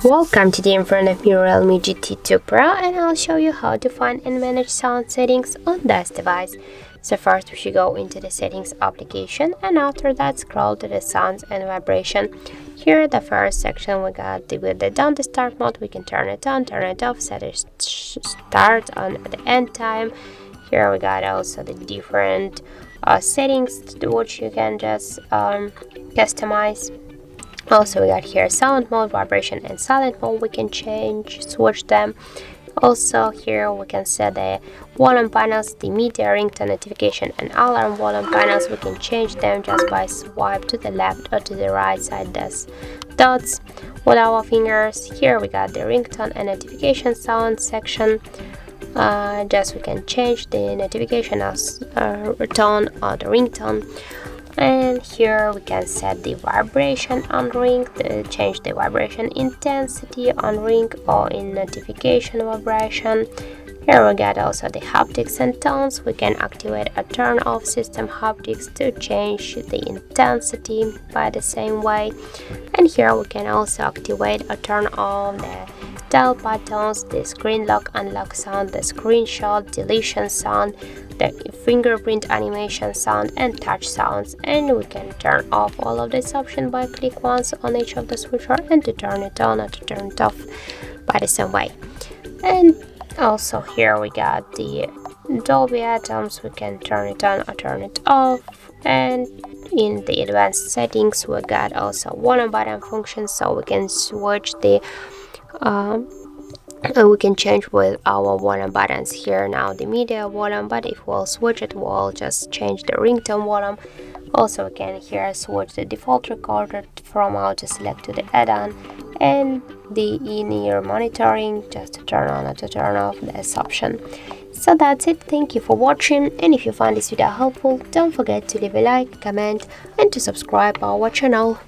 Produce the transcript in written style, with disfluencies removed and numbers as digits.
Welcome. Today in front of me Realme GT 2 Pro, and I'll show you how to find and manage sound settings on this device. So first we should go into the settings application, and after that scroll to the sounds and vibration. Here the first section we got with the don't disturb mode. We can turn it on, turn it off, set it start on the end time. Here we got also the different settings which you can just customize. Also we got here sound mode, vibration and silent mode. We can switch them. Also here we can set the volume panels, the media, ringtone, notification and alarm volume panels. We can change them just by swipe to the left or to the right side, those dots with our fingers. Here we got the ringtone and notification sound section. Just we can change the notification as tone or the ringtone. And here we can set the vibration on ring, change the vibration intensity on ring or in notification vibration. Here we got also the haptics and tones. We can activate a turn off system haptics to change the intensity by the same way. And here we can also activate a turn on the dial buttons, the screen lock unlock sound, the screenshot deletion sound, the fingerprint animation sound and touch sounds. And we can turn off all of this option by click once on each of the switcher and to turn it on or to turn it off by the same way. And also here we got the Dolby Atoms. We can turn it on or turn it off. And in the advanced settings we got also volume button function, so we can switch the we can change with our volume buttons. Here now the media volume, but if we'll switch it, we'll just change the ringtone volume. Also we can here switch the default recorder from auto select to the add-on, and the in-ear monitoring just to turn on or to turn off this option. So that's it. Thank you for watching, and if you find this video helpful, don't forget to leave a like, comment and to subscribe our channel.